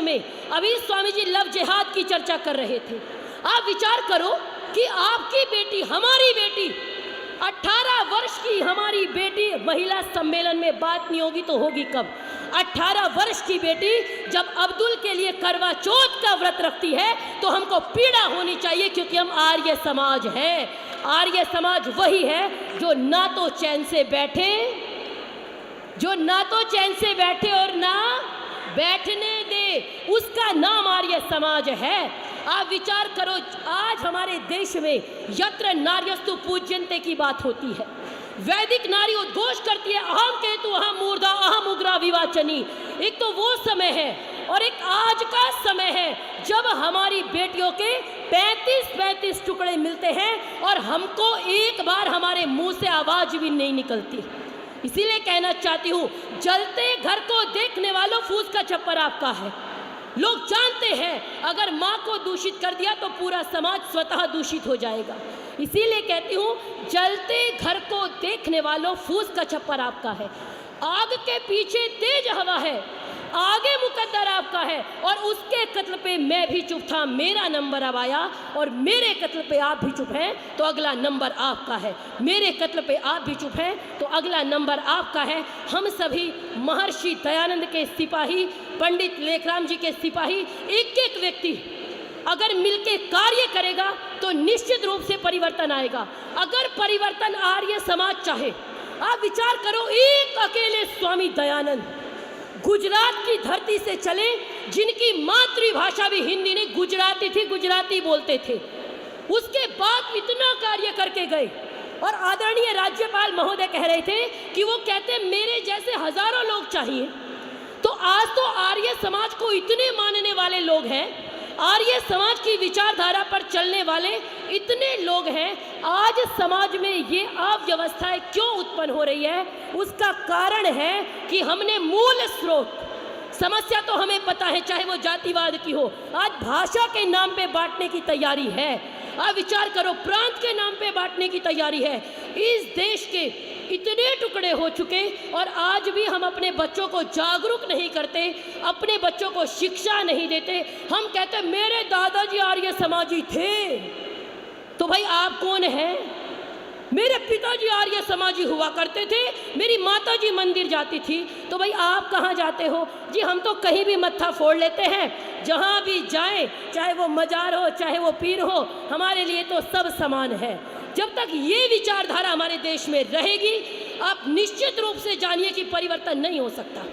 में अभी स्वामी जी लव जिहाद की चर्चा कर रहे थे। आप विचार करो कि आपकी बेटी, हमारी बेटी, 18 वर्ष की हमारी बेटी, महिला सम्मेलन में बात नहीं होगी तो होगी कब? 18 वर्ष की बेटी जब अब्दुल के लिए करवा चौथ का व्रत रखती है तो हमको पीड़ा होनी चाहिए, क्योंकि हम आर्य समाज है। आर्य समाज वही है जो ना तो चैन से बैठे, और ना बैठने दे, उसका नाम आर्य समाज है। आप विचार करो, आज हमारे देश में यत्र नार्यस्तु पूज्यन्ते की बात होती है। वैदिक नारी उद्घोष करती है अहम केतु अहम मूर्धा अहम उग्रा विवाचनी। एक तो वो समय है और एक आज का समय है जब हमारी बेटियों के 35-35 टुकड़े मिलते हैं और हमको एक बार हमारे मुंह से आवाज भी नहीं निकलती। इसीलिए कहना चाहती हूँ, जलते घर को देखने वालों फूस का छप्पर आपका है। लोग जानते हैं अगर माँ को दूषित कर दिया तो पूरा समाज स्वतः दूषित हो जाएगा। इसीलिए कहती हूँ, जलते घर को देखने वालों फूस का छप्पर आपका है। आग के पीछे तेज हवा है, आगे मुकद्दर आपका है। और उसके कत्ल पे मैं भी चुप था, मेरा नंबर अब आया, और मेरे कत्ल पे आप भी चुप हैं तो अगला नंबर आपका है। मेरे कत्ल पे आप भी चुप हैं तो अगला नंबर आपका है। हम सभी महर्षि दयानंद के सिपाही, पंडित लेखराम जी के सिपाही, एक एक व्यक्ति अगर मिलके कार्य करेगा तो निश्चित रूप से परिवर्तन आएगा। अगर परिवर्तन आर्य समाज चाहे, आप विचार करो, एक अकेले स्वामी दयानंद गुजरात की धरती से चले, जिनकी मातृभाषा भी हिंदी नहीं गुजराती थी, गुजराती बोलते थे, उसके बाद इतना कार्य करके गए। और आदरणीय राज्यपाल महोदय कह रहे थे कि वो कहते मेरे जैसे हजारों लोग चाहिए। तो आज तो आर्य समाज को इतने मानने वाले लोग हैं, आर्य समाज की विचारधारा पर चलने वाले इतने लोग हैं। आज समाज में ये अव्यवस्थाएं क्यों उत्पन्न हो रही है? उसका कारण है कि हमने मूल स्रोत, समस्या तो हमें पता है, चाहे वो जातिवाद की हो, आज भाषा के नाम पे बांटने की तैयारी है। आप विचार करो, प्रांत के नाम पे बांटने की तैयारी है। इस देश के इतने टुकड़े हो चुके और आज भी हम अपने बच्चों को जागरूक नहीं करते, अपने बच्चों को शिक्षा नहीं देते। हम कहते मेरे दादाजी आर्य समाजी थे, तो भाई आप कौन हैं? मेरे पिताजी आर्य समाजी हुआ करते थे, मेरी माताजी मंदिर जाती थी, तो भाई आप कहाँ जाते हो? जी हम तो कहीं भी मत्था फोड़ लेते हैं, जहाँ भी जाएं, चाहे वो मजार हो चाहे वो पीर हो, हमारे लिए तो सब समान है। जब तक ये विचारधारा हमारे देश में रहेगी, आप निश्चित रूप से जानिए कि परिवर्तन नहीं हो सकता।